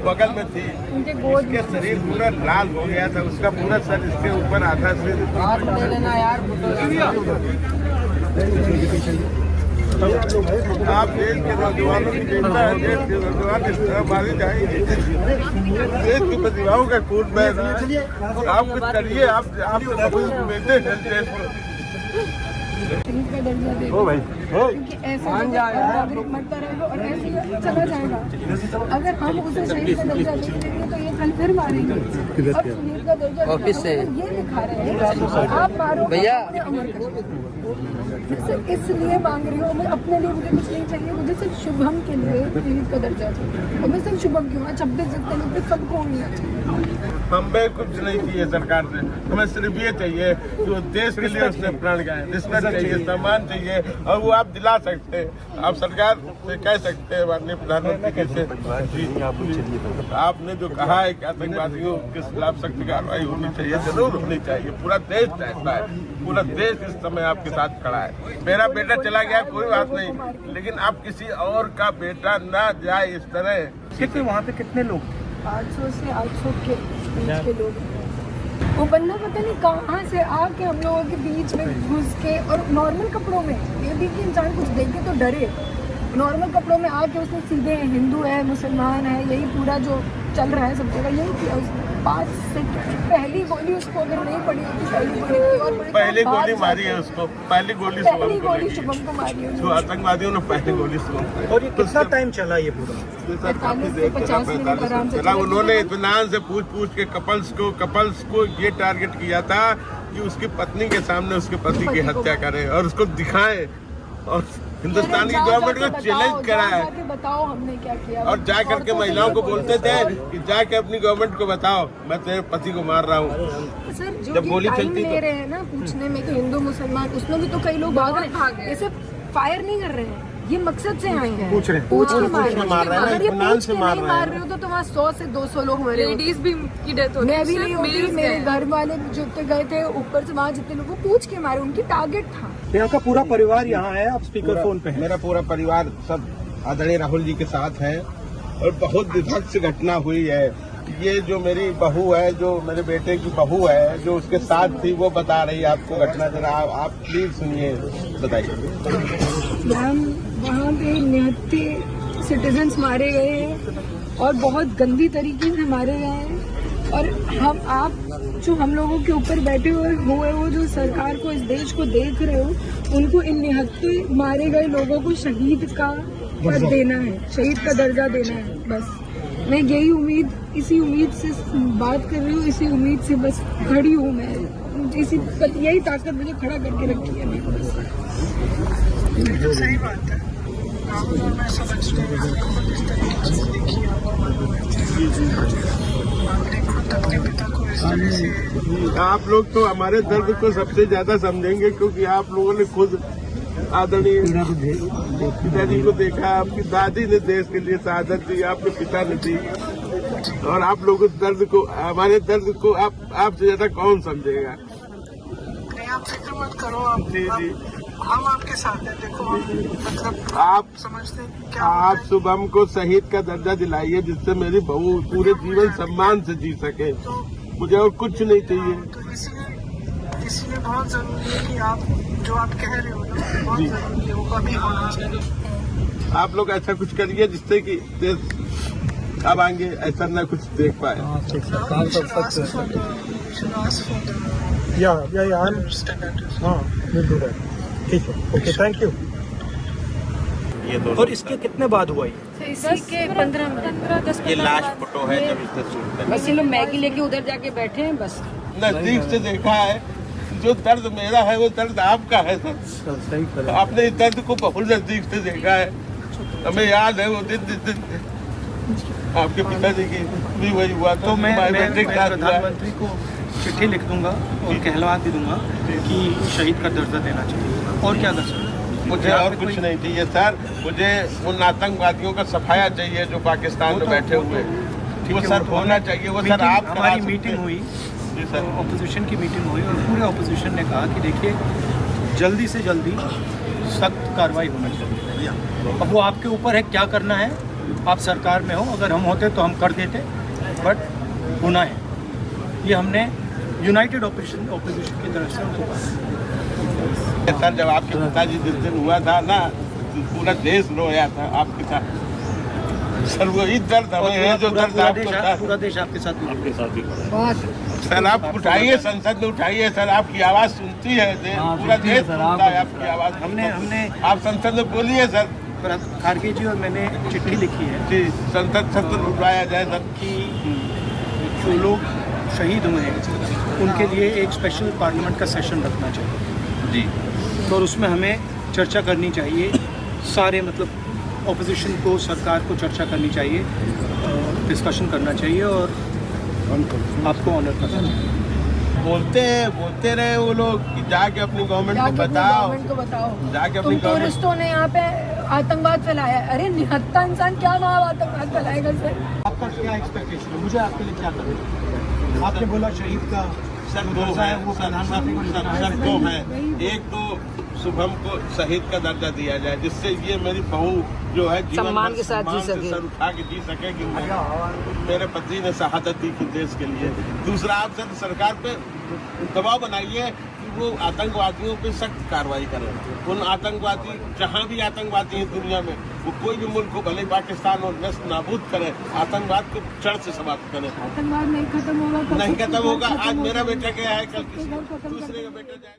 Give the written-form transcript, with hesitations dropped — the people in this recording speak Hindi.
बगल में थी, उसके शरीर पूरा लाल हो गया था, उसका पूरा सर इसके ऊपर आधा सिर। आप देश के नौजवानों की चिंता है, देश के नौजवान इस तरह मारे जाएंगे, देश की प्रतिभाओं का खून बह रहा है। आप कुछ करिए, आप बेटे ओ भाई क्योंकि ऐसे नागरिक मरता रहेगा और ऐसे ही चला जाएगा। अगर हम उसे शहीद का दर्जा नहीं देंगे तो ये कल फिर मारेंगे। अब शहीद का दर्जा ऑफिस से ये लिखा रहे हैं आप मारो भैया, सिर्फ इसलिए मांग रही हूँ। मैं अपने लिए मुझे कुछ नहीं चाहिए, मुझे सिर्फ शुभम के लिए शहीद का दर्जा चाहिए। और मैं सिर्फ शुभम क्यों 26 जनवरी तक सबको मिलना चाहिए। हमें कुछ नहीं चाहिए सरकार से, हमें सिर्फ ये चाहिए जो देश के लिए उसने प्राण गए, रिश्वत चाहिए, सम्मान चाहिए, और वो आप दिला सकते हैं। आप सरकार से कह सकते हैं, माननीय प्रधानमंत्री से, आपने जो कहा है कि आतंकवादियों के खिलाफ सख्त कार्रवाई होनी चाहिए, जरूर होनी चाहिए। पूरा देश चाहता है, पूरा देश इस समय आपके साथ खड़ा है। मेरा बेटा चला गया कोई बात नहीं, लेकिन आप किसी और का बेटा ना जाए इस तरह। कितने वहाँ पे कितने लोग? 800 से 800 के बीच के लोग। वो बंदा पता नहीं कहाँ से आके हम लोगों के बीच में घुस के, और नॉर्मल कपड़ों में, ये भी कि इंसान कुछ देखे तो डरे। नॉर्मल कपड़ों में आके उसने सीधे हिंदू है मुसलमान है यही पूरा जो चल रहा है सब जगह यही किया उसने। 5 सेकंड पहली गोली उसको अगर नहीं पड़ी होती, पहली गोली मारी है उसको, पहली गोली शुभम को मारी है जो आतंकवादियों ने पहली गोली शुभम। और ये कितना टाइम चला ये पूरा? 45 से 50 मिनट आराम से। उन्होंने इत्मीनान से पूछ के कपल्स को ये टारगेट किया था कि उसकी पत्नी के सामने उसके पति की हत्या करें और उसको दिखाएं, और हिंदुस्तान की गवर्नमेंट को चैलेंज करा है। बताओ हमने क्या किया, और जा करके महिलाओं को बोलते थे कि जाके अपनी गवर्नमेंट को बताओ मैं तेरे पति को मार रहा हूँ। सर जो जब गोली चलती ले रहे हैं ना पूछने में कि हिंदू मुसलमान, उसमें भी तो कई लोग भाग रहे हैं, ऐसे फायर नहीं कर रहे हैं, ये मकसद से आए हैं, पूछ के मार रहे हैं। अगर ये पूछ के नहीं मार रहे हो तो वहाँ 100 से 200 लोग मरे। लेडीज भी की डेथ होती है, मैं भी नहीं होती, मेरे घर वाले जो गए थे ऊपर से वहाँ जितने लोग पूछ के मारे, उनकी टारगेट था। यहाँ का पूरा परिवार यहाँ है, आप स्पीकर फोन पे हैं। मेरा पूरा परिवार सब आदरणीय राहुल जी के साथ है, और बहुत विभत्स घटना हुई है। ये जो मेरी बहू है, जो मेरे बेटे की बहू है, जो उसके साथ थी, वो बता रही है आपको घटना। जरा आप प्लीज सुनिए, बताइए। वहाँ पे 69 सिटीजन्स मारे गए हैं और बहुत गंदी तरीके से मारे गए हैं। और आप जो हम लोगों के ऊपर बैठे हुए हो, जो सरकार को, इस देश को देख रहे हो, उनको इन 69 मारे गए लोगों को शहीद का पद देना है, शहीद का दर्जा देना है। बस मैं यही उम्मीद, इसी उम्मीद से बात कर रही हूँ, इसी उम्मीद से बस खड़ी हूँ मैं। यही ताकत मुझे खड़ा करके रखी है मेरे को बस। सही बात है, मैं समझती हूँ। आप लोग तो हमारे दर्द को सबसे ज्यादा समझेंगे, क्योंकि आप लोगों ने खुद आदरणीय पिताजी को देखा, आपकी दादी ने देश के लिए शहादत दी, आपके पिता ने दी, और आप लोग उस दर्द को, हमारे दर्द को आपसे ज्यादा कौन समझेगा? आप फिक्र मत करो, आप जी हम आपके साथ हैं। देखो मतलब आप समझते हैं क्या आप शुभम को शहीद का दर्जा दिलाइए, जिससे मेरी बहू पूरे जीवन सम्मान से जी सके। मुझे और कुछ नहीं चाहिए। तो इसलिए बहुत जरूरी है कि आप जो आप कह रहे हो ना, बहुत जरूरी है, वो अभी होना चाहिए। आप लोग ऐसा कुछ करिए जिससे कि देश अब आगे ऐसा न कुछ देख पाए। ठीक है, ओके, थैंक यू। और इसके कितने बाद हुआ ये? इसी के 15-10 ये लास्ट फोटो है जब इसने शूट किया। बस ये लोग मैगी लेके उधर जाके बैठे हैं बस। नजदीक से देखा है, जो दर्द मेरा है वो दर्द आपका है सर। आपने इस दर्द को बहुत नजदीक से देखा है। हमें याद है वो दिन आपके पिताजी की भी वही हुआ। तो मैं प्रधानमंत्री को चिट्ठी लिख दूंगा और कहलवा भी दूंगा कि शहीद का दर्जा देना चाहिए। और क्या कर सकते? मुझे और कुछ नहीं चाहिए सर, मुझे उन आतंकवादियों का सफाया चाहिए जो पाकिस्तान में बैठे हुए, वो सर होना चाहिए। वो सर आप हमारी मीटिंग हुई, ऑपोजिशन की मीटिंग हुई, और पूरे ऑपोजिशन ने कहा कि देखिए जल्दी से जल्दी सख्त कार्रवाई होना चाहिए। अब वो आपके ऊपर है क्या करना है, आप सरकार में हो, अगर हम होते तो हम कर देते, बट होना है, ये हमने यूनाइटेड ऑपोजिशन की तरफ से उनको कहा। सर जब आपके पिताजी जिस दिन हुआ था ना, पूरा देश रोया था आपके साथ। सर वही दर्द हमें है जो दर्द आपको था। पूरा देश आपके साथ भी बहुत सर आप उठाइए, संसद में उठाइए सर, आपकी आवाज़ सुनती है, पूरा देश सुनता है आपकी आवाज़। हमने आप संसद में बोलिए सर। खारगे जी और मैंने चिट्ठी लिखी है जी, संसद सत्र बुलाया जाए सर। कि जो लोग शहीद हुए हैं उनके लिए एक स्पेशल पार्लियामेंट का सेशन रखना चाहिए जी, और उसमें हमें चर्चा करनी चाहिए, सारे मतलब ऑपोजिशन को, सरकार को चर्चा करनी चाहिए, डिस्कशन करना चाहिए और आपको ऑनर करना चाहिए। बोलते रहे वो लोग कि जाके अपनी गवर्नमेंट को बताओ, गवर्नमेंट को बताओ, जाके अपनी तुम टूरिस्टों ने यहाँ पे आतंकवाद फैलाया। अरे निहत्था इंसान क्या वहाँ आतंकवाद फैलाएगा सर? आपका क्या एक्सपेक्टेशन है? मुझे आपके लिए क्या करना? आपने बोला शहीद का सर दो है, सर दो है। एक तो शुभम को शहीद का दर्जा दिया जाए, जिससे ये मेरी बहू जो है जीवन सम्मान के साथ जी सके, सर उठा के जी सके कि मेरे पति ने शहादत दी थी देश के लिए। दूसरा, आप सर सरकार पे दबाव बनाइए कि वो आतंकवादियों पे सख्त कार्रवाई करें। उन आतंकवादी, जहाँ भी आतंकवादी हैं दुनिया में, वो कोई भी मुल्क को, भले पाकिस्तान और नष्ट नाबूद करें, आतंकवाद को जड़ से समाप्त करें। आतंकवाद नहीं खत्म होगा, नहीं खत्म होगा। आज मेरा बेटा गया है, कल किसी दूसरे का बेटा जाएगा।